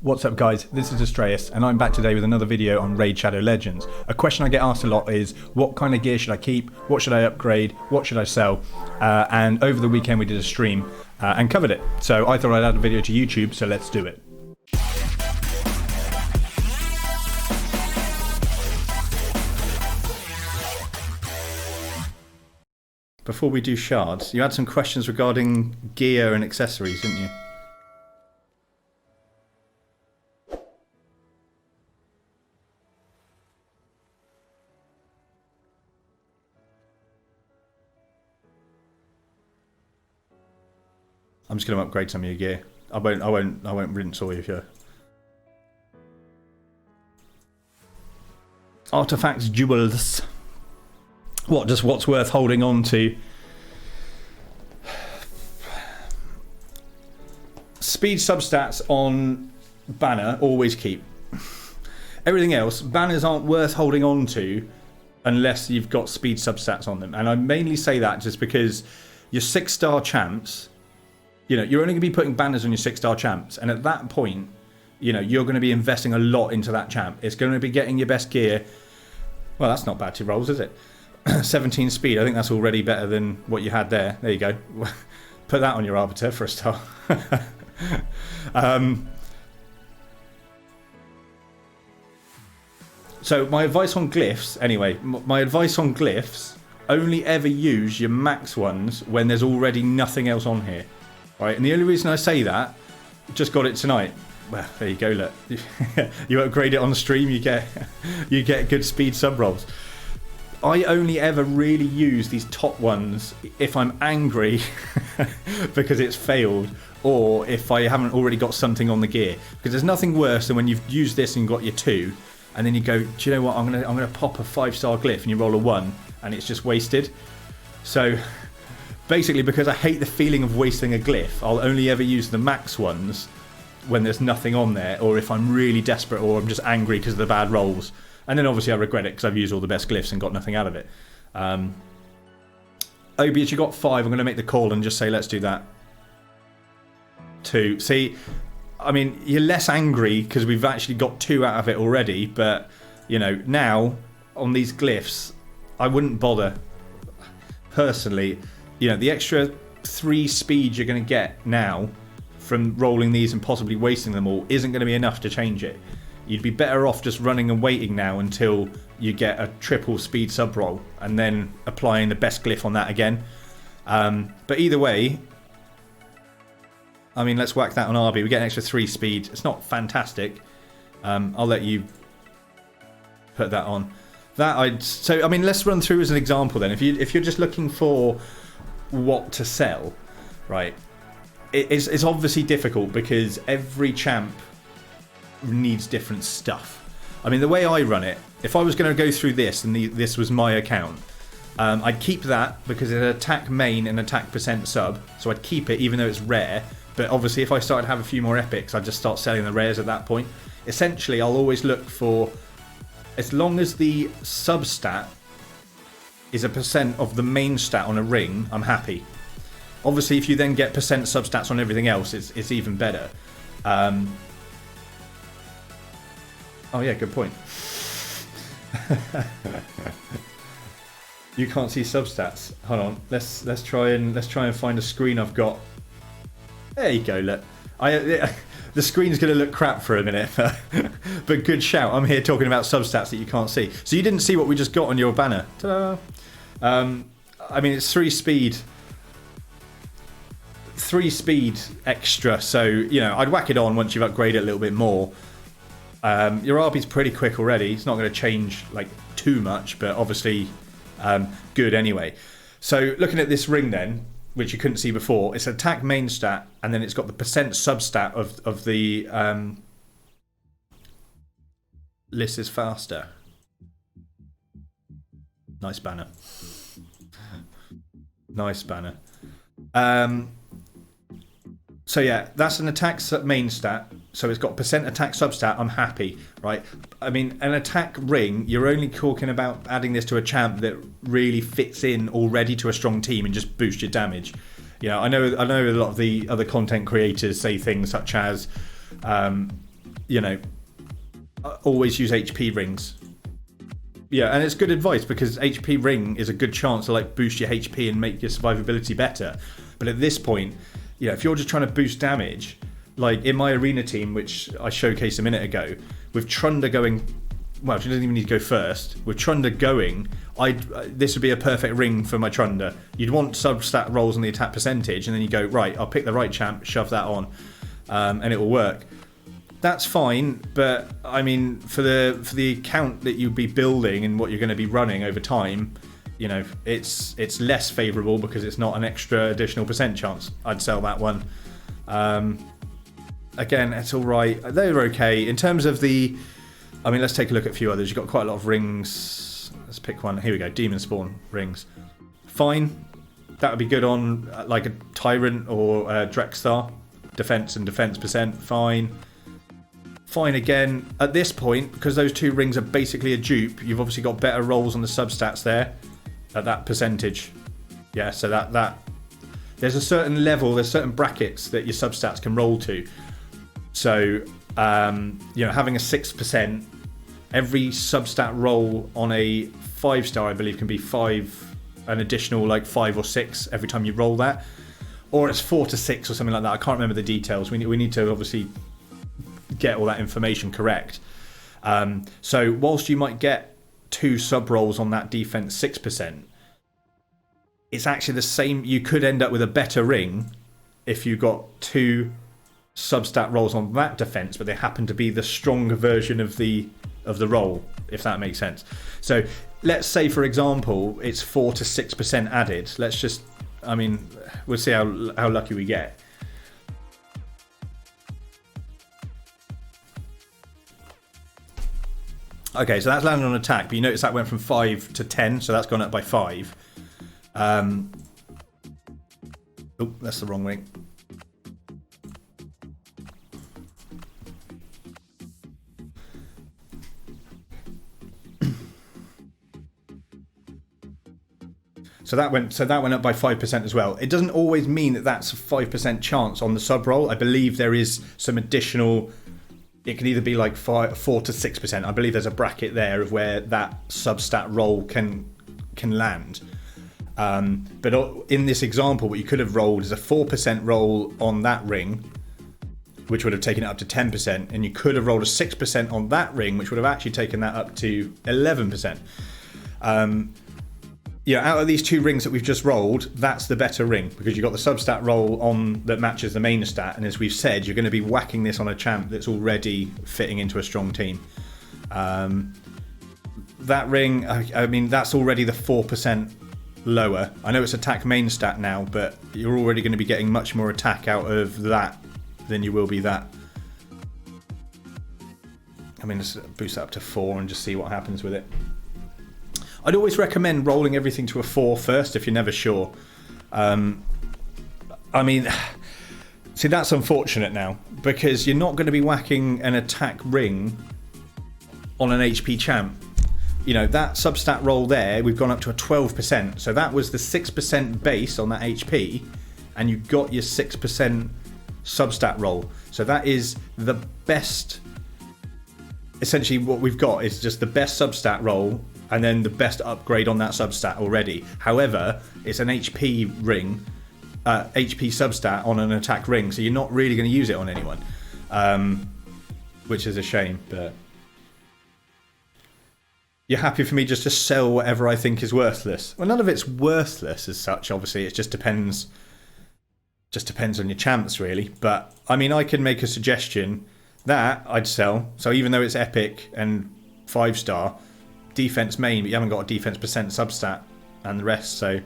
What's up guys, this is Astreaus and I'm back today with another video on Raid Shadow Legends. A question I get asked a lot is, what kind of gear should I keep, what should I upgrade, what should I sell? And over the weekend we did a stream and covered it. So I thought I'd add a video to YouTube, so let's do it. Before we do shards, you had some questions regarding gear and accessories, didn't you? I'm just going to upgrade some of your gear. I won't rinse all of your artifacts, jewels. What's worth holding on to? Speed substats on banner, always keep. Everything else, banners aren't worth holding on to unless you've got speed substats on them. And I mainly say that just because your 6-star champs, you know, you're only going to be putting banners on your 6-star champs, and at that point, you know, you're going to be investing a lot into that champ. It's going to be getting your best gear. Well, that's not bad to rolls, is it? 17 speed, I think that's already better than what you had there. There you go. Put that on your arbiter for a start. So my advice on glyphs, anyway, my advice on glyphs, only ever use your max ones when there's already nothing else on here. Right, and the only reason I say that, just got it tonight. Well, there you go. Look, you upgrade it on the stream, you get good speed sub rolls. I only ever really use these top ones if I'm angry because it's failed, or if I haven't already got something on the gear. Because there's nothing worse than when you've used this and got your 2, and then you go, do you know what? I'm gonna pop a 5-star glyph, and you roll a 1, and it's just wasted. So basically, because I hate the feeling of wasting a glyph, I'll only ever use the max ones when there's nothing on there, or if I'm really desperate, or I'm just angry because of the bad rolls. And then obviously I regret it because I've used all the best glyphs and got nothing out of it. Obius, you got 5. I'm going to make the call and just say let's do that. 2. See, I mean, you're less angry because we've actually got 2 out of it already. But, you know, now on these glyphs, I wouldn't bother. Personally, you know, the extra 3 speed you're going to get now from rolling these and possibly wasting them all isn't going to be enough to change it. You'd be better off just running and waiting now until you get a triple speed sub roll and then applying the best glyph on that again. But either way, I mean, let's whack that on RB. We get an extra 3 speed. It's not fantastic. I'll let you put that on. So I mean, let's run through as an example then. If you're just looking for what to sell, right? It's obviously difficult because every champ needs different stuff. I mean, the way I run it, if I was going to go through this and this was my account, I'd keep that because it's attack main and attack percent sub, so I'd keep it even though it's rare. But obviously if I started to have a few more epics, I'd just start selling the rares at that point. Essentially, I'll always look for, as long as the sub stat is a percent of the main stat on a ring, I'm happy. Obviously if you then get percent sub stats on everything else, it's even better. Oh yeah, good point. You can't see substats. Hold on. Let's try and find a screen I've got. There you go. Look, the screen's going to look crap for a minute, but good shout. I'm here talking about substats that you can't see. So you didn't see what we just got on your banner. Ta-da! I mean, it's 3 speed. 3 speed extra. So you know, I'd whack it on once you've upgraded it a little bit more. Your RB's pretty quick already. It's not going to change like too much, but obviously good anyway. So looking at this ring then, which you couldn't see before, it's attack main stat, and then it's got the percent sub stat of the list is faster. Nice banner. Nice banner. So yeah, that's an attack main stat. So it's got percent attack substat. I'm happy, right? I mean, an attack ring, you're only talking about adding this to a champ that really fits in already to a strong team and just boost your damage. You know, I know a lot of the other content creators say things such as you know, always use HP rings. Yeah, and it's good advice because HP ring is a good chance to like boost your HP and make your survivability better. But at this point, you know, if you're just trying to boost damage, like in my arena team, which I showcased a minute ago, with Trunda going, well, she doesn't even need to go first. With Trunda going, this would be a perfect ring for my Trunda. You'd want sub-stat rolls on the attack percentage, and then you go, right, I'll pick the right champ, shove that on, and it will work. That's fine, but I mean, for the account that you'd be building and what you're going to be running over time, you know, it's less favourable because it's not an extra additional percent chance. I'd sell that one. Again, it's all right. They're okay in terms of the. I mean, let's take a look at a few others. You've got quite a lot of rings. Let's pick one. Here we go. Demon Spawn rings. Fine. That would be good on like a Tyrant or a Drexstar. Defense and defense percent. Fine. Fine again. At this point, because those two rings are basically a dupe, you've obviously got better rolls on the substats there at that percentage. Yeah, so that there's a certain level, there's certain brackets that your substats can roll to. So, you know, having a 6%, every substat roll on a 5-star, I believe, can be an additional like 5 or 6 every time you roll that. Or it's 4 to 6 or something like that. I can't remember the details. We need to obviously get all that information correct. So whilst you might get 2 sub rolls on that defense 6%, it's actually the same. You could end up with a better ring if you got 2 substat rolls on that defense, but they happen to be the stronger version of the roll, if that makes sense. So let's say, for example, it's 4 to 6% added. Let's just, I mean, we'll see how lucky we get. Okay, so that's landed on attack, but you notice that went from 5 to 10, so that's gone up by 5. Oh, that's the wrong ring. So that went up by 5% as well. It doesn't always mean that that's a 5% chance on the sub roll. I believe there is some additional. It can either be like 4 to 6%. I believe there's a bracket there of where that substat roll can land. But in this example, what you could have rolled is a 4% roll on that ring, which would have taken it up to 10%, and you could have rolled a 6% on that ring, which would have actually taken that up to 11%. Yeah, out of these 2 rings that we've just rolled, that's the better ring because you've got the substat roll on that matches the main stat, and as we've said, you're going to be whacking this on a champ that's already fitting into a strong team. That ring, I mean, that's already the 4% lower. I know it's attack main stat now, but you're already going to be getting much more attack out of that than you will be that. I mean, let's boost that up to 4 and just see what happens with it. I'd always recommend rolling everything to a 4 first if you're never sure. I mean, see, that's unfortunate now because you're not going to be whacking an attack ring on an HP champ. You know, that substat roll there, we've gone up to a 12%. So that was the 6% base on that HP, and you got your 6% substat roll. So that is the best. Essentially, what we've got is just the best substat roll and then the best upgrade on that substat already. However, it's an HP ring, HP substat on an attack ring, so you're not really going to use it on anyone, which is a shame. But you're happy for me just to sell whatever I think is worthless. Well, none of it's worthless as such. Obviously, it just depends. Just depends on your champs, really. But I mean, I can make a suggestion that I'd sell. So even though it's epic and 5-star. Defense main, but you haven't got a defense percent substat and the rest. So,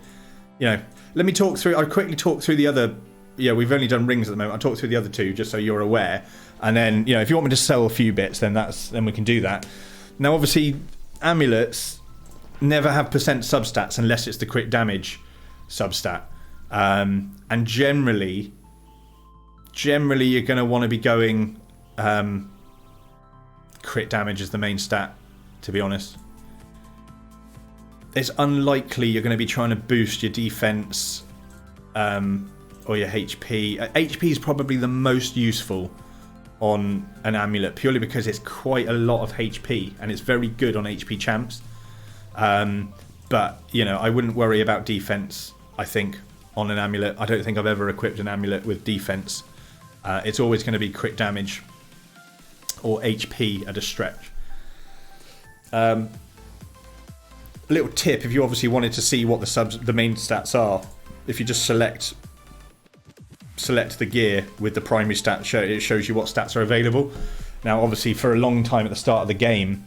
you know, let me talk through. I'll quickly talk through the other. Yeah, we've only done rings at the moment. I'll talk through the other 2 just so you're aware. And then, you know, if you want me to sell a few bits, then we can do that. Now, obviously, amulets never have percent substats unless it's the crit damage substat. And generally, you're going to want to be going crit damage as the main stat. To be honest. It's unlikely you're going to be trying to boost your defense or your HP. HP is probably the most useful on an amulet purely because it's quite a lot of HP and it's very good on HP champs. But, you know, I wouldn't worry about defense, I think, on an amulet. I don't think I've ever equipped an amulet with defense. It's always going to be crit damage or HP at a stretch. Little tip, if you obviously wanted to see what the main stats are, if you just select the gear with the primary stat, it shows you what stats are available. Now, obviously, for a long time at the start of the game,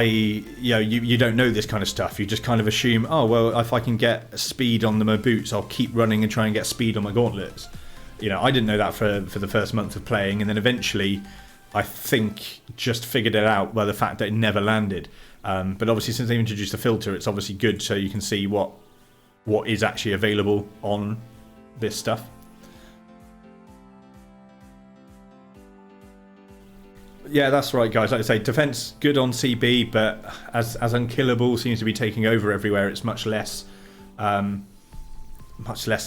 you don't know this kind of stuff. You just kind of assume, oh well, if I can get speed on my boots, I'll keep running and try and get speed on my gauntlets. You know, I didn't know that for the first month of playing, and then eventually, I think just figured it out by the fact that it never landed. But obviously, since they've introduced the filter, it's obviously good so you can see what is actually available on this stuff. Yeah, that's right, guys. Like I say, defense good on CB, but as unkillable seems to be taking over everywhere, it's much less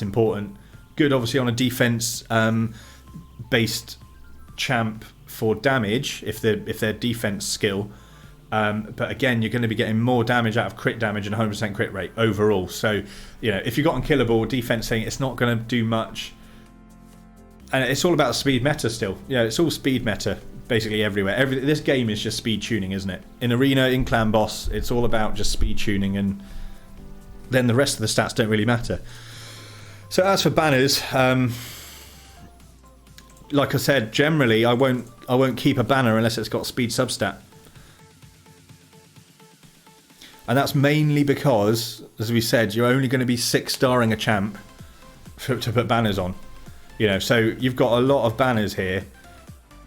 important. Good, obviously, on a defense based champ for damage if they're defense skill. But again, you're going to be getting more damage out of crit damage and 100% crit rate overall. So, you know, if you've got unkillable defense thing, it's not going to do much. And it's all about speed meta still. Yeah, it's all speed meta basically everywhere. This game is just speed tuning, isn't it? In arena, in clan boss, it's all about just speed tuning, and then the rest of the stats don't really matter. So as for banners, like I said, generally I won't keep a banner unless it's got speed substat. And that's mainly because, as we said, you're only going to be 6-starring a champ to put banners on. You know, so you've got a lot of banners here.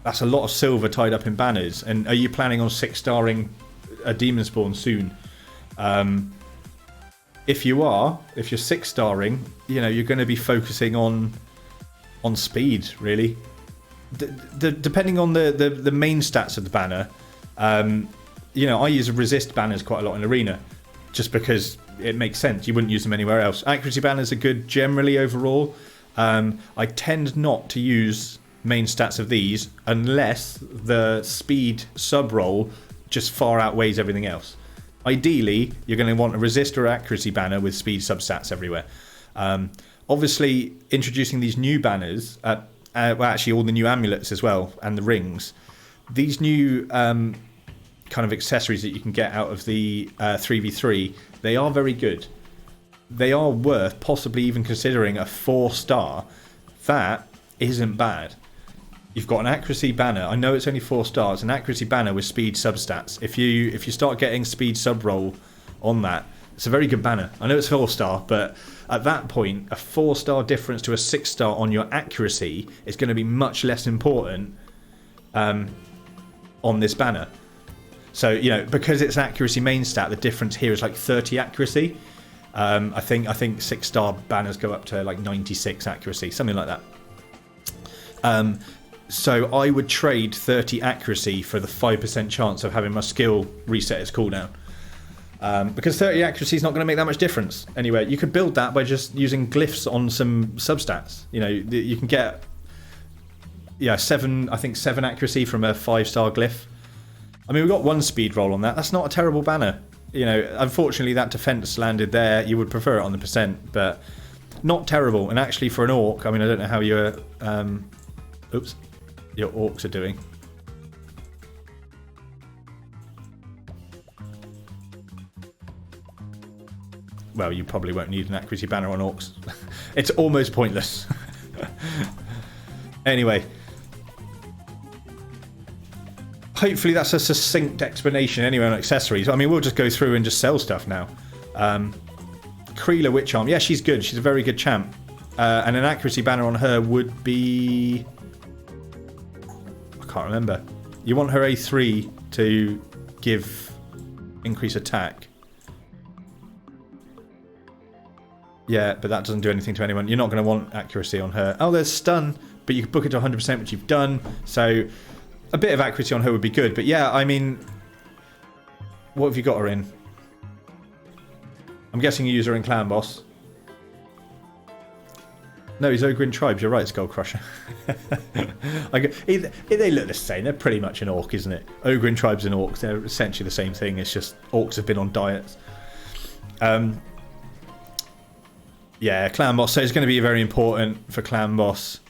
That's a lot of silver tied up in banners. And are you planning on 6-starring a demon spawn soon? If you're 6-starring, you know, you're going to be focusing on speed, really. Depending on the main stats of the banner. You know, I use resist banners quite a lot in arena, just because it makes sense. You wouldn't use them anywhere else. Accuracy banners are good generally overall. I tend not to use main stats of these unless the speed sub-roll just far outweighs everything else. Ideally, you're going to want a resist or accuracy banner with speed substats everywhere. Obviously, introducing these new banners, well, actually all the new amulets as well, and the rings. These new kind of accessories that you can get out of the 3v3, they are very good. They are worth possibly even considering a 4-star. That isn't bad. You've got an accuracy banner. I know it's only 4 stars. An accuracy banner with speed substats. If you start getting speed sub roll on that, it's a very good banner. I know it's 4-star, but at that point, a 4-star difference to a 6-star on your accuracy is going to be much less important on this banner. So, you know, because it's accuracy main stat, the difference here is like 30 accuracy. I think 6-star banners go up to like 96 accuracy, something like that. So I would trade 30 accuracy for the 5% chance of having my skill reset its cooldown. Because 30 accuracy is not going to make that much difference. Anyway, you could build that by just using glyphs on some substats. You know, you can get 7 accuracy from a 5-star glyph. I mean, we got 1 speed roll on that. That's not a terrible banner. You know, unfortunately that defense landed there. You would prefer it on the percent, but not terrible. And actually for an orc, I mean, I don't know how your orcs are doing. Well, you probably won't need an accuracy banner on orcs. It's almost pointless. Anyway. Hopefully that's a succinct explanation anyway on accessories. I mean, we'll just go through and just sell stuff now. Kreela Witch Arm. Yeah, she's good. She's a very good champ. And an accuracy banner on her would be... I can't remember. You want her A3 to give increase attack. Yeah, but that doesn't do anything to anyone. You're not going to want accuracy on her. Oh, there's stun, but you can book it to 100%, which you've done. So a bit of accuracy on her would be good. But yeah, I mean, what have you got her in? I'm guessing you use her in Clan Boss. No, he's Ogre in Tribes. You're right, Skull Crusher. They look the same. They're pretty much an orc, isn't it? Ogre in Tribes and orcs, they're essentially the same thing. It's just orcs have been on diets. Yeah, Clan Boss. So it's going to be very important for Clan Boss.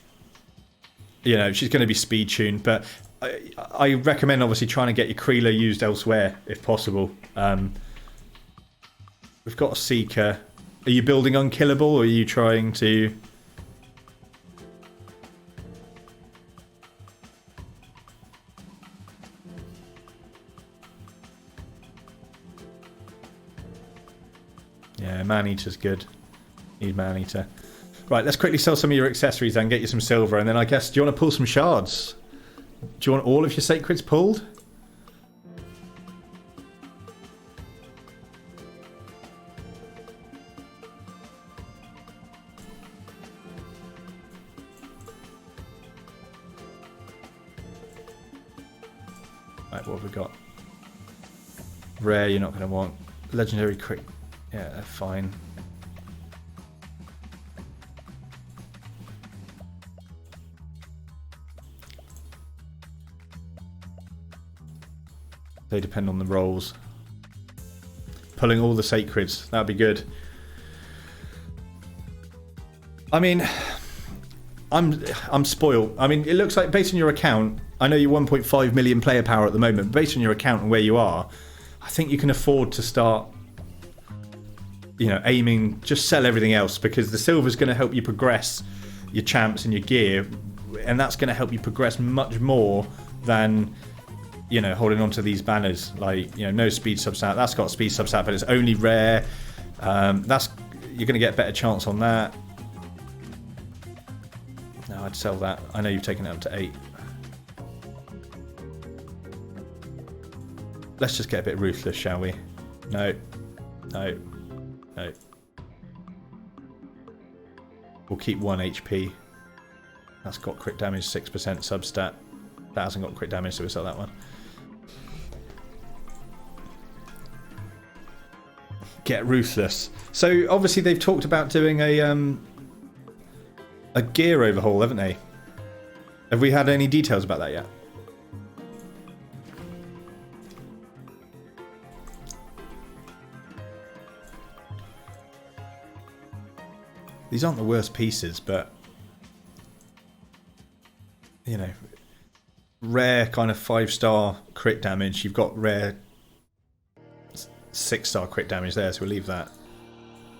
You know, she's going to be speed tuned, but I recommend obviously trying to get your Creeler used elsewhere if possible. We've got a Seeker. Are you building Unkillable, or are you trying to... Yeah, Man-Eater's good. Need Man-Eater. Right, let's quickly sell some of your accessories and get you some silver, and then I guess, do you want to pull some shards? Do you want all of your sacreds pulled? Right, what have we got? Rare, you're not going to want. Legendary quick. Yeah, they're fine. They depend on the rolls. Pulling all the sacreds, that'd be good. I mean, I'm spoiled. I mean, it looks like based on your account, I know you're 1.5 million player power at the moment, but based on your account and where you are, I think you can afford to start, you know, aiming, just sell everything else, because the silver's going to help you progress your champs and your gear, and that's going to help you progress much more than, you know, holding on to these banners. Like, you know, no speed substat. That's got speed substat, but it's only rare. That's, you're going to get a better chance on that. No, I'd sell that. I know you've taken it up to 8. Let's just get a bit ruthless, shall we? No. No. No. We'll keep 1 HP. That's got crit damage, 6% substat. That hasn't got crit damage, so we'll sell that one. Get ruthless. So obviously they've talked about doing a gear overhaul, haven't they? Have we had any details about that yet? These aren't the worst pieces, but, you know, rare kind of 5-star crit damage. You've got rare 6-star crit damage there, so we'll leave that.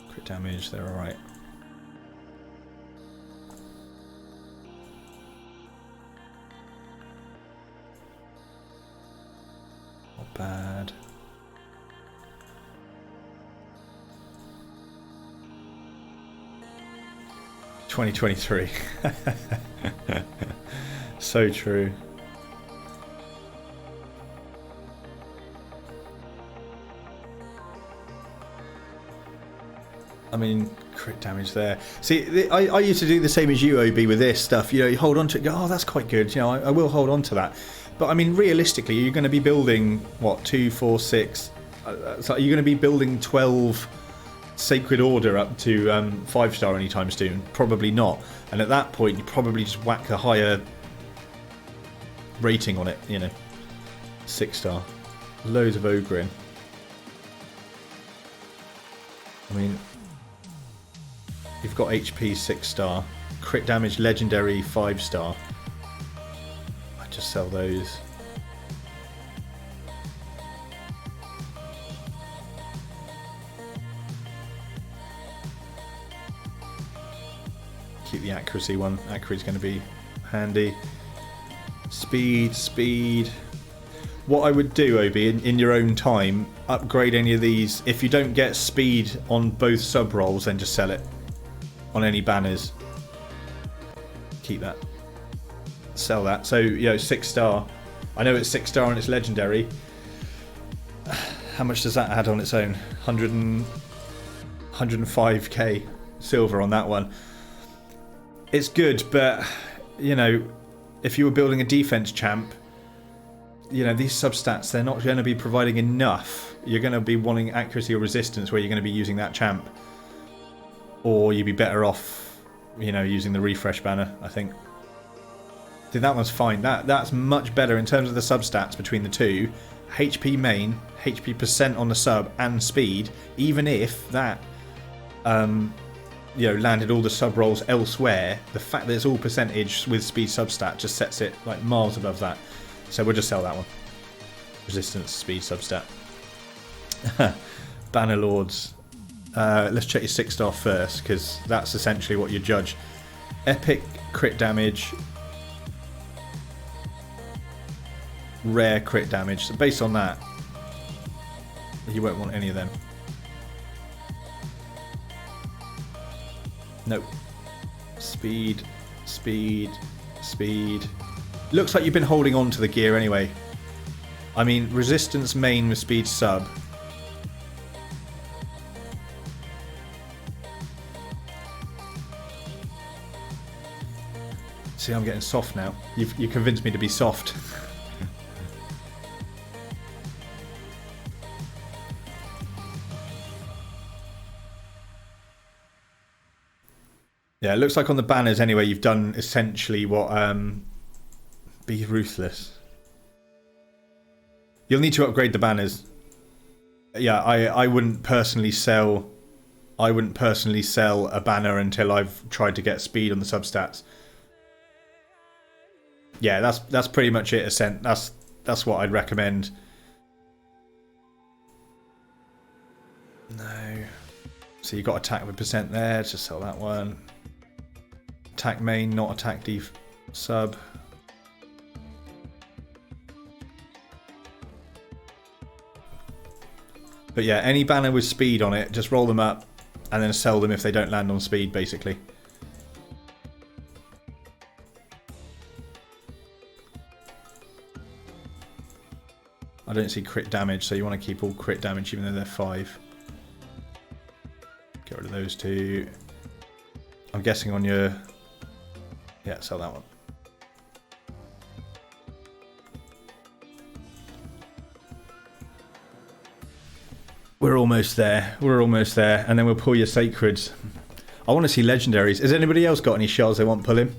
Crit damage, they're alright. Not bad. $2023. So true. I mean, crit damage there. See, I used to do the same as you, OB, with this stuff. You know, you hold on to it, go, oh, that's quite good. You know, I will hold on to that. But I mean, realistically, you're going to be building, what, 2, 4, 6? So you're going to be building 12 Sacred Order up to 5-star anytime soon? Probably not. And at that point, you probably just whack a higher rating on it, you know. 6-star. Loads of Ogre in. I mean, you've got HP 6-star. Crit damage legendary 5-star. I just sell those. Keep the accuracy one. Accuracy is going to be handy. Speed. What I would do, OB, in your own time, upgrade any of these. If you don't get speed on both sub rolls, then just sell it on any banners. Keep that. Sell that. So, you know, 6-star. I know it's 6-star and it's legendary. How much does that add on its own? 105k silver on that one. It's good, but, you know, if you were building a defense champ, you know, these substats, they're not going to be providing enough. You're going to be wanting accuracy or resistance where you're going to be using that champ. Or you'd be better off, you know, using the refresh banner, I think. Dude, that one's fine. That's much better in terms of the substats between the two. HP main, HP percent on the sub, and speed. Even if that, you know, landed all the sub rolls elsewhere, the fact that it's all percentage with speed substat just sets it like miles above that. So we'll just sell that one. Resistance, speed substat. Banner Lords. Let's check your 6-star first, because that's essentially what you judge. Epic crit damage. Rare crit damage. So based on that, you won't want any of them. Nope. Speed, speed, speed. Looks like you've been holding on to the gear anyway. I mean, resistance main with speed sub. See, I'm getting soft now. You convinced me to be soft. Yeah, it looks like on the banners anyway, you've done essentially what, be ruthless. You'll need to upgrade the banners. Yeah, I wouldn't personally sell a banner until I've tried to get speed on the substats. Yeah, that's pretty much it, Ascent. That's what I'd recommend. No. So you got attack with percent there, just sell that one. Attack main, not attack def sub. But yeah, any banner with speed on it, just roll them up and then sell them if they don't land on speed, basically. I don't see crit damage, so you want to keep all crit damage even though they're 5. Get rid of those two. I'm guessing on your... Yeah, sell that one. We're almost there. We're almost there. And then we'll pull your sacreds. I want to see legendaries. Has anybody else got any shards they want pulling?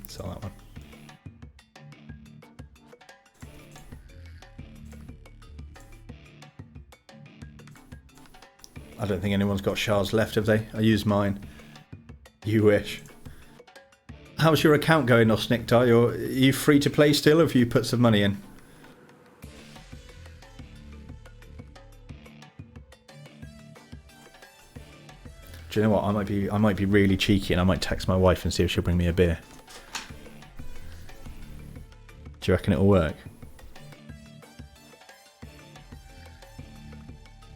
Sell that one. I don't think anyone's got shards left, have they? I used mine. You wish. How's your account going, Osniktar? Are you free to play still, or have you put some money in? Do you know what? I might be really cheeky, and I might text my wife and see if she'll bring me a beer. Do you reckon it'll work?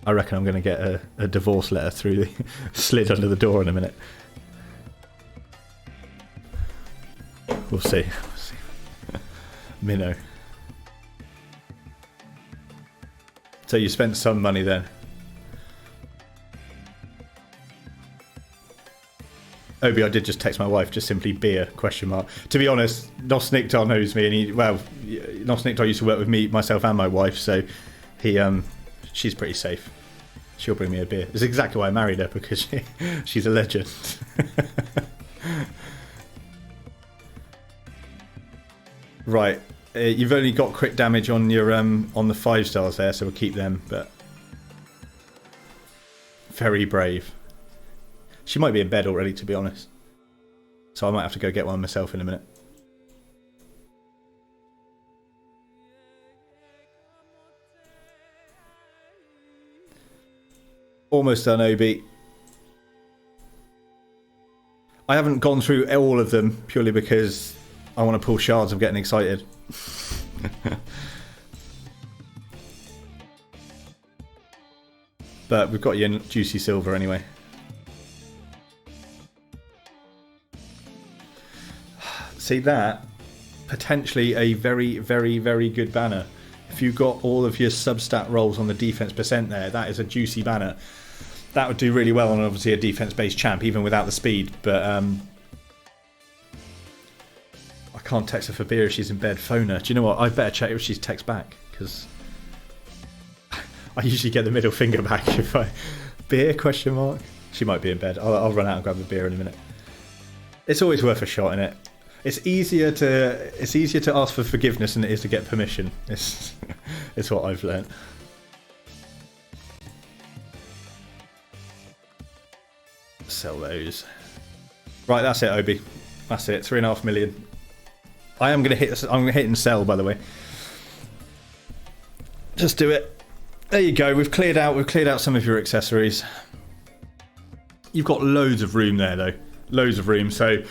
I reckon I'm going to get a divorce letter through the slid under the door in a minute. We'll see. We'll see. Minnow. So you spent some money then? Obi, I did just text my wife, just simply beer, question mark. To be honest, Nosniktar knows me, and Nosniktar used to work with me, myself and my wife, so she's pretty safe. She'll bring me a beer. It's exactly why I married her, because she's a legend. Right, you've only got crit damage on your on the 5 stars there, so we'll keep them, but very brave. She might be in bed already, to be honest. So I might have to go get one myself in a minute. Almost done, Obi. I haven't gone through all of them purely because I want to pull shards. I'm getting excited. But we've got you in juicy silver anyway. See that? Potentially a very, very, very good banner. If you got all of your substat rolls on the defense percent there, that is a juicy banner. That would do really well on obviously a defense-based champ, even without the speed. But can't text her for beer if she's in bed. Phone her. Do you know what? I better check if she's text back, because I usually get the middle finger back if I... Beer, question mark? She might be in bed. I'll run out and grab a beer in a minute. It's always worth a shot, innit? It's easier to ask for forgiveness than it is to get permission. It's what I've learned. Sell those. Right, that's it, Obi. That's it. 3.5 million. I'm gonna hit and sell, by the way. Just do it. There you go. We've cleared out some of your accessories. You've got loads of room there, though. Loads of room. So,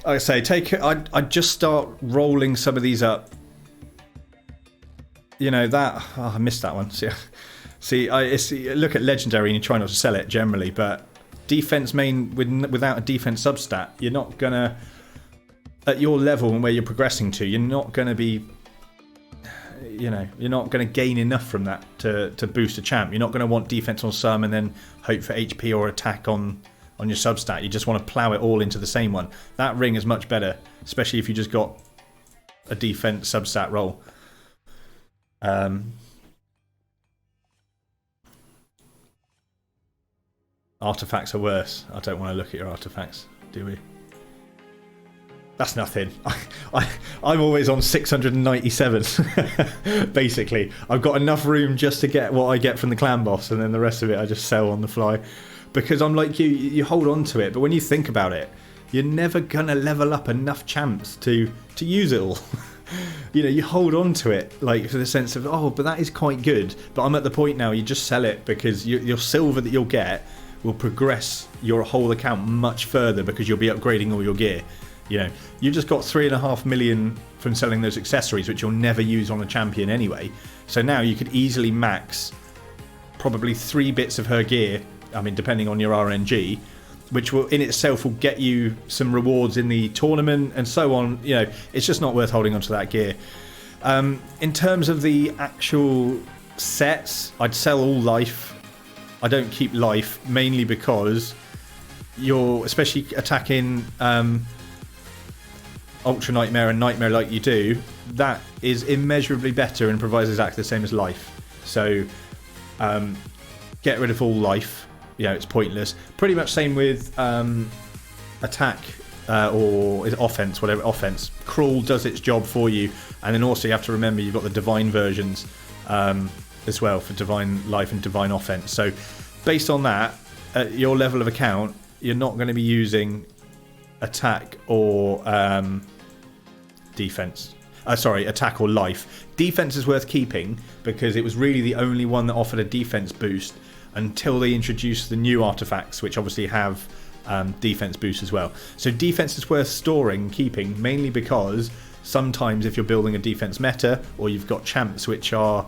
like I say, I'd just start rolling some of these up. You know that. Oh, I missed that one. See, look at legendary and you try not to sell it generally, but defense main without a defense substat, you're not gonna, at your level and where you're progressing to, you're not gonna be, you know, you're not gonna gain enough from that to boost a champ. You're not gonna want defense on some and then hope for HP or attack on your substat. You just want to plow it all into the same one. That ring is much better, especially if you just got a defense substat roll. Artifacts are worse. I don't want to look at your artifacts, do we? That's nothing. I'm always on 697. Basically, I've got enough room just to get what I get from the clan boss, and then the rest of it I just sell on the fly. Because I'm like you hold on to it, but when you think about it, you're never gonna level up enough champs to use it all. You know, you hold on to it like for the sense of, oh, but that is quite good. But I'm at the point now, you just sell it because your silver that you'll get will progress your whole account much further because you'll be upgrading all your gear. You know, you just got 3.5 million from selling those accessories, which you'll never use on a champion anyway. So now you could easily max probably 3 bits of her gear. I mean, depending on your RNG, which will in itself will get you some rewards in the tournament and so on. You know, it's just not worth holding onto that gear. In terms of the actual sets, I'd sell all life. I don't keep life, mainly because you're, especially attacking Ultra Nightmare and Nightmare like you do, that is immeasurably better and provides exactly the same as life. So get rid of all life. You know, it's pointless. Pretty much same with attack or offense, whatever offense. Crawl does its job for you, and then also you have to remember you've got the divine versions as well for divine life and divine offense. So based on that, at your level of account, you're not going to be using attack or defense. Attack or life. Defense is worth keeping because it was really the only one that offered a defense boost until they introduced the new artifacts, which obviously have defense boost as well. So defense is worth storing and keeping, mainly because sometimes if you're building a defense meta or you've got champs which are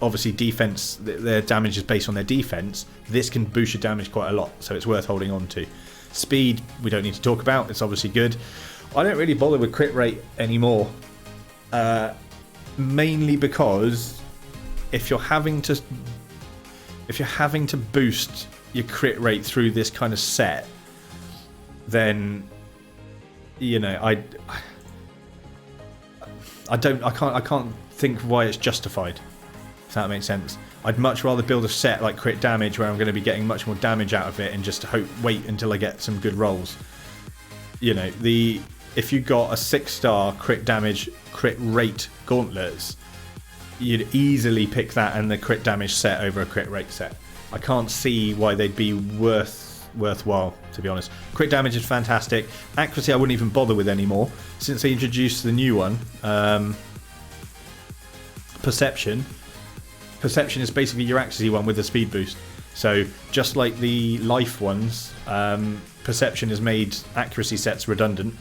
obviously defense, their damage is based on their defense, this can boost your damage quite a lot, so it's worth holding on to. Speed, we don't need to talk about, it's obviously good. I don't really bother with crit rate anymore, mainly because if you're having to boost your crit rate through this kind of set, then you know I can't think why it's justified, if that makes sense. I'd much rather build a set like crit damage where I'm going to be getting much more damage out of it and just wait until I get some good rolls. You know, if you got a 6-star crit damage, crit rate gauntlets, you'd easily pick that and the crit damage set over a crit rate set. I can't see why they'd be worthwhile, to be honest. Crit damage is fantastic. Accuracy I wouldn't even bother with anymore since they introduced the new one. Perception is basically your accuracy one with a speed boost. So just like the life ones, perception has made accuracy sets redundant.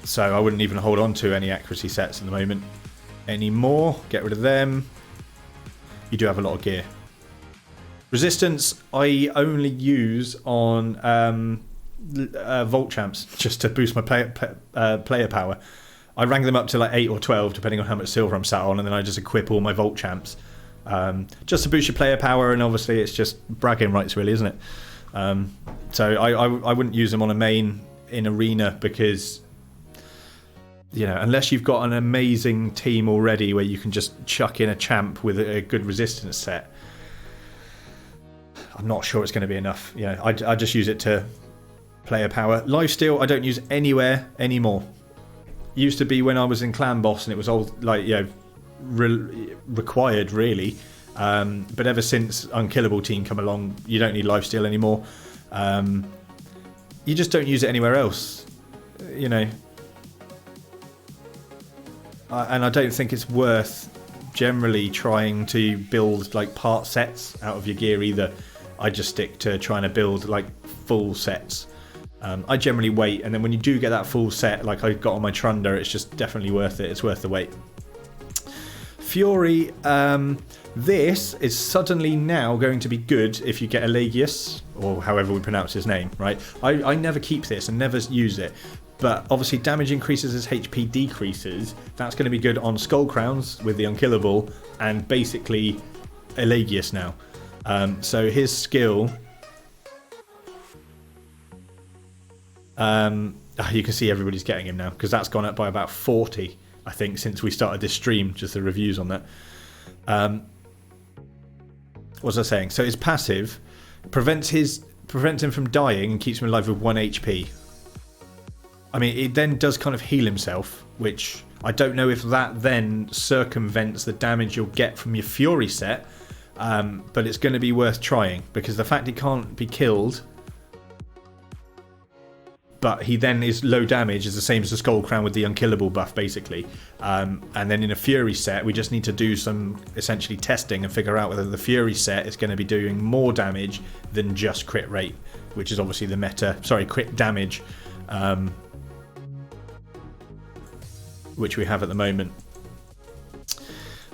So I wouldn't even hold on to any accuracy sets at the moment anymore. Get rid of them. You do have a lot of gear. Resistance I only use on Vault champs just to boost my player power. I rank them up to like 8 or 12 depending on how much silver I'm sat on, and then I just equip all my Vault champs just to boost your player power, and obviously it's just bragging rights really, isn't it? So I wouldn't use them on a main in arena because, you know, unless you've got an amazing team already where you can just chuck in a champ with a good resistance set, I'm not sure it's going to be enough. You know, I just use it to player power. Lifesteal I don't use anywhere anymore. Used to be when I was in Clan Boss and it was all like, you know, required really. But ever since Unkillable Team come along, you don't need lifesteal anymore. You just don't use it anywhere else, you know. And I don't think it's worth generally trying to build like part sets out of your gear either. I just stick to trying to build like full sets. I generally wait, and then when you do get that full set like I got on my Trunder, it's just definitely worth it. It's worth the wait. Fury, this is suddenly now going to be good if you get Elegius, or however we pronounce his name, right? I never keep this and never use it, but obviously damage increases as HP decreases. That's going to be good on Skull Crowns with the Unkillable, and basically Elegius now. So his skill, you can see everybody's getting him now because that's gone up by about 40, I think, since we started this stream. Just the reviews on that. What was I saying? So his passive prevents him from dying and keeps him alive with 1 HP. I mean, it then does kind of heal himself, which I don't know if that then circumvents the damage you'll get from your Fury set. But it's going to be worth trying because the fact he can't be killed, but he then is low damage, is the same as the Skull Crown with the Unkillable buff, basically. And then in a Fury set, we just need to do some essentially testing and figure out whether the Fury set is going to be doing more damage than just crit rate, which is obviously the meta. Sorry, crit damage, which we have at the moment.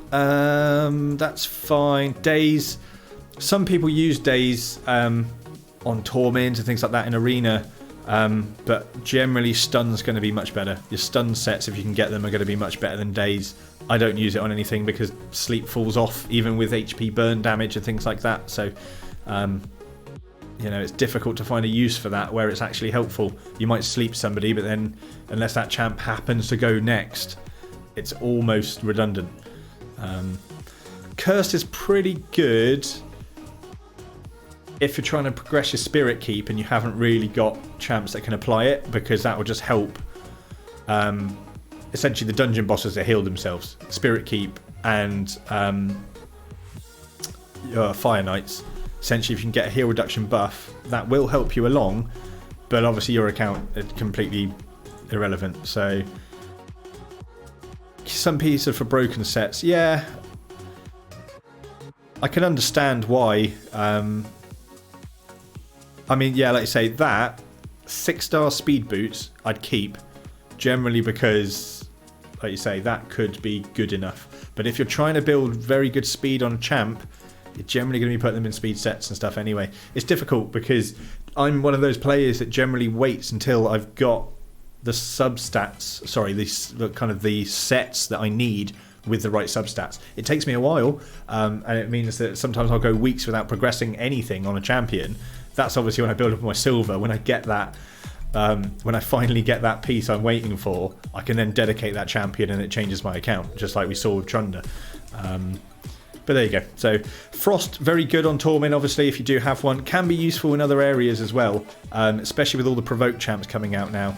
That's fine. Days. Some people use days on Torment and things like that in arena. But generally stun's going to be much better. Your stun sets, if you can get them, are going to be much better than days. I don't use it on anything because sleep falls off even with HP burn damage and things like that. So you know, it's difficult to find a use for that where it's actually helpful. You might sleep somebody, but then unless that champ happens to go next, it's almost redundant. Cursed is pretty good if you're trying to progress your Spirit Keep and you haven't really got champs that can apply it, because that will just help essentially the dungeon bosses that heal themselves. Spirit Keep and Fire Knights. Essentially, if you can get a heal reduction buff, that will help you along, but obviously your account is completely irrelevant. So some pieces for broken sets, yeah, I can understand why. I mean, yeah, like you say, that 6-star speed boots I'd keep, generally because, like you say, that could be good enough. But if you're trying to build very good speed on a champ, you're generally going to be putting them in speed sets and stuff anyway. It's difficult because I'm one of those players that generally waits until I've got the substats, sorry, the kind of the sets that I need with the right substats. It takes me a while, and it means that sometimes I'll go weeks without progressing anything on a champion. That's obviously when I build up my silver. When I get that, when I finally get that piece I'm waiting for, I can then dedicate that champion and it changes my account, just like we saw with Trunder. But there you go. So Frost, very good on Torment, obviously, if you do have one. Can be useful in other areas as well, especially with all the Provoke champs coming out now.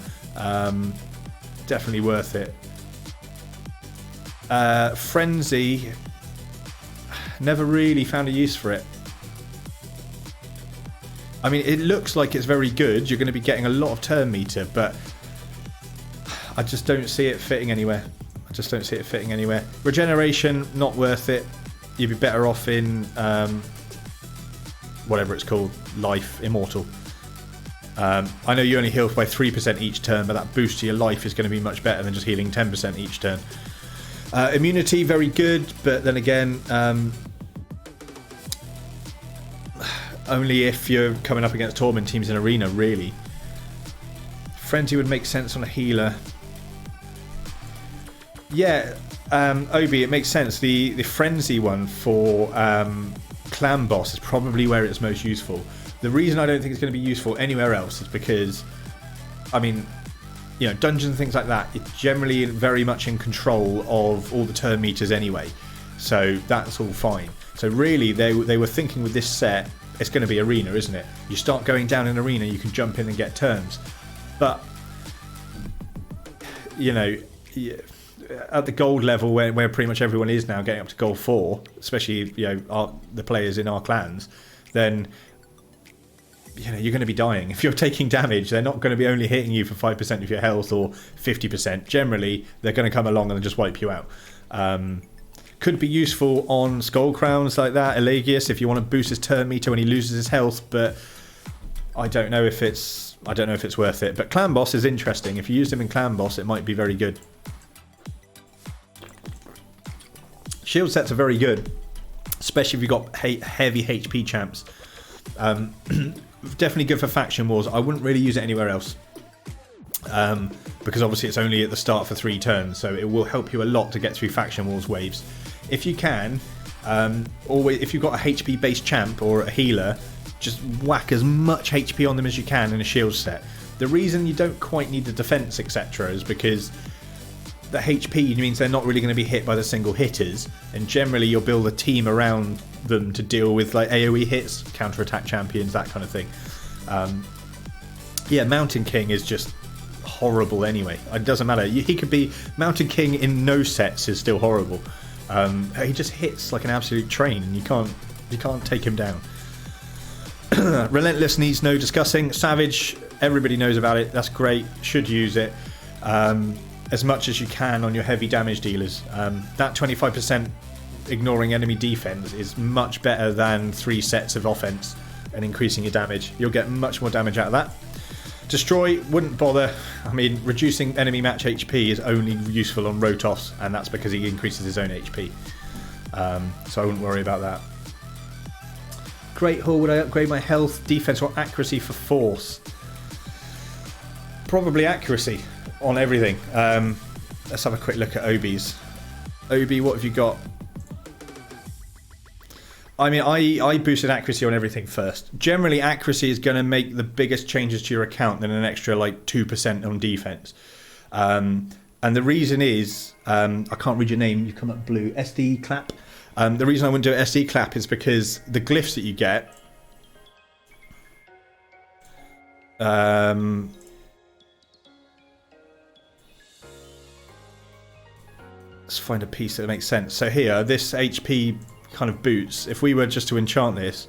Definitely worth it. Frenzy, never really found a use for it. I mean, it looks like it's very good. You're going to be getting a lot of turn meter, but I just don't see it fitting anywhere. Regeneration, not worth it. You'd be better off in whatever it's called, life, immortal. I know you only heal by 3% each turn, but that boost to your life is going to be much better than just healing 10% each turn. Immunity, very good, but then again, only if you're coming up against Torment teams in arena, really. Frenzy would make sense on a healer. Yeah, Obi, it makes sense. The Frenzy one for Clan Boss is probably where it's most useful. The reason I don't think it's going to be useful anywhere else is because, I mean, you know, dungeons and things like that, it's generally very much in control of all the turn meters anyway. So that's all fine. So really, they were thinking with this set, it's going to be arena, isn't it? You start going down in arena, you can jump in and get turns. But, you know, at the gold level, where pretty much everyone is now getting up to gold 4, especially, you know, the players in our clans, then, you know, you're going to be dying. If you're taking damage, they're not going to be only hitting you for 5% of your health or 50%. Generally, they're going to come along and just wipe you out. Could be useful on Skull Crowns like that, Elegius, if you want to boost his turn meter when he loses his health, but I don't know if it's worth it. But Clan Boss is interesting. If you use him in Clan Boss, it might be very good. Shield sets are very good, especially if you've got heavy HP champs. Definitely good for faction wars. I wouldn't really use it anywhere else. Because obviously it's only at the start for 3 turns, so it will help you a lot to get through faction wars waves. If you can, always, if you've got a HP based champ or a healer, just whack as much HP on them as you can in a shield set. The reason you don't quite need the defense, etc., is because the HP means they're not really going to be hit by the single hitters, and generally you'll build a team around them to deal with like AoE hits, counter-attack champions, that kind of thing. Yeah, Mountain King is just horrible anyway. It doesn't matter. He could be Mountain King in no sets is still horrible. He just hits like an absolute train, and you can't take him down. Relentless needs no discussing. Savage, everybody knows about it. That's great. Should use it as much as you can on your heavy damage dealers. That 25% ignoring enemy defense is much better than 3 sets of offense and increasing your damage. You'll get much more damage out of that. Destroy, wouldn't bother. I mean, reducing enemy match HP is only useful on Rotos, and that's because he increases his own HP. So I wouldn't worry about that. Great Hall, would I upgrade my health, defense, or accuracy for force? Probably accuracy on everything. Let's have a quick look at Obi's. Obi, what have you got? I mean, I boosted accuracy on everything first. Generally, accuracy is going to make the biggest changes to your account than an extra like 2% on defense. And the reason is, I can't read your name, you come up blue, SD Clap. The reason I wouldn't do SD Clap is because the glyphs that you get, let's find a piece that makes sense. So here, this HP kind of boots. If we were just to enchant this,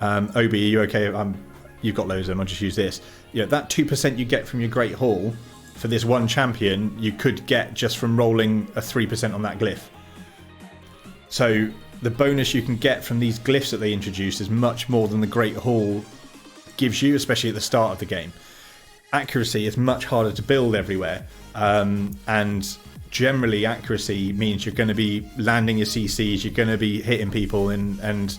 Obi, are you okay? You've got loads of them. I'll just use this. Yeah, that 2% you get from your Great Hall for this one champion, you could get just from rolling a 3% on that glyph. So the bonus you can get from these glyphs that they introduced is much more than the Great Hall gives you, especially at the start of the game. Accuracy is much harder to build everywhere, and generally accuracy means you're going to be landing your CCs, you're going to be hitting people and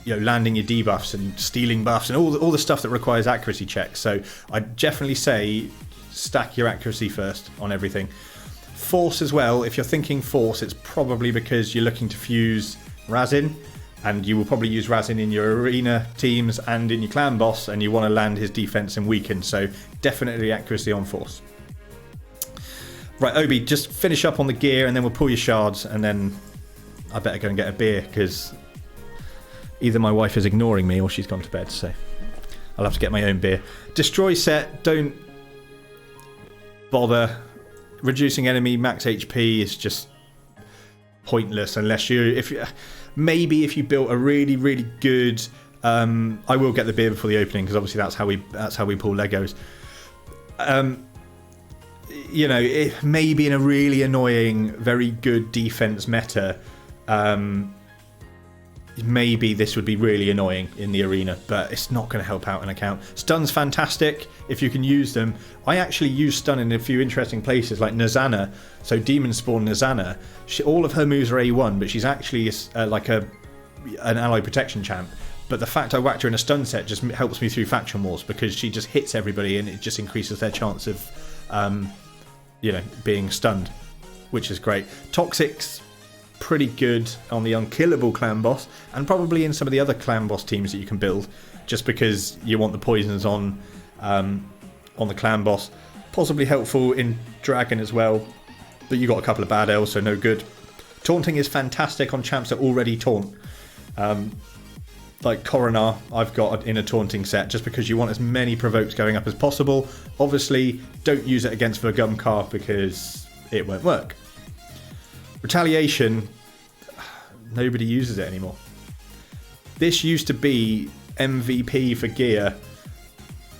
you know, landing your debuffs and stealing buffs and all the stuff that requires accuracy checks. So I'd definitely say stack your accuracy first on everything. Force as well. If you're thinking force, it's probably because you're looking to fuse Razin, and you will probably use Razin in your arena teams and in your clan boss, and you want to land his defense and weaken. So definitely accuracy on force. Right, Obi, just finish up on the gear and then we'll pull your shards, and then I better go and get a beer because either my wife is ignoring me or she's gone to bed, so I'll have to get my own beer. Destroy set, don't bother. Reducing enemy max HP is just pointless unless maybe if you built a really, really good... I will get the beer before the opening because obviously that's how we pull Legos. You know, maybe in a really annoying, very good defense meta, maybe this would be really annoying in the arena, but it's not going to help out an account. Stun's fantastic if you can use them. I actually use stun in a few interesting places, like Nazana. So Demon Spawn Nazana, all of her moves are A1, but she's actually like an ally protection champ. But the fact I whacked her in a stun set just helps me through faction wars because she just hits everybody and it just increases their chance of you know, being stunned, which is great. Toxics, pretty good on the unkillable clan boss, and probably in some of the other clan boss teams that you can build, just because you want the poisons on the clan boss. Possibly helpful in dragon as well, but you got a couple of bad elves, so no good. Taunting is fantastic on champs that already taunt. Like Coronar, I've got in a taunting set, just because you want as many provokes going up as possible. Obviously, don't use it against Vergumkar because it won't work. Retaliation, nobody uses it anymore. This used to be MVP for gear.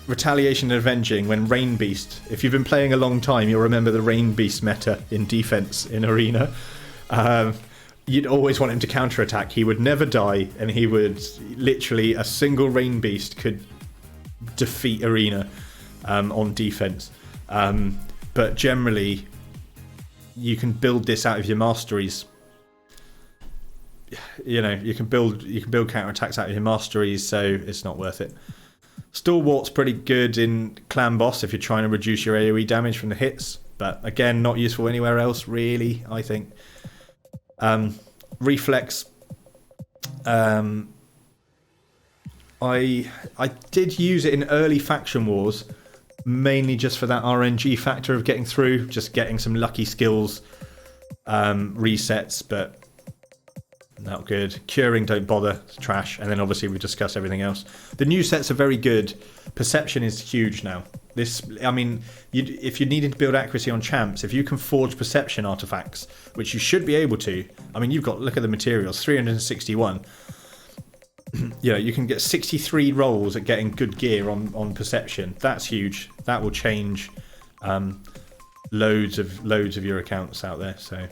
Retaliation and Avenging when Rain Beast. If you've been playing a long time, you'll remember the Rain Beast meta in defense in Arena. You'd always want him to counterattack. He would never die, and he would literally, a single Rain Beast could defeat Arena on defense. But generally, you can build this out of your masteries. You know, you can build counterattacks out of your masteries, so it's not worth it. Stalwart's pretty good in clan boss if you're trying to reduce your AoE damage from the hits, but again, not useful anywhere else really, I think. Reflex. I did use it in early faction wars, mainly just for that RNG factor of getting through, just getting some lucky skills resets, but not good. Curing, don't bother, it's trash. And then obviously we discuss everything else. The new sets are very good. Perception is huge now. This, I mean, if you're needing to build accuracy on champs, if you can forge perception artifacts, which you should be able to, I mean, you've got, look at the materials, 361. You know, you can get 63 rolls at getting good gear on perception. That's huge. That will change loads of your accounts out there. So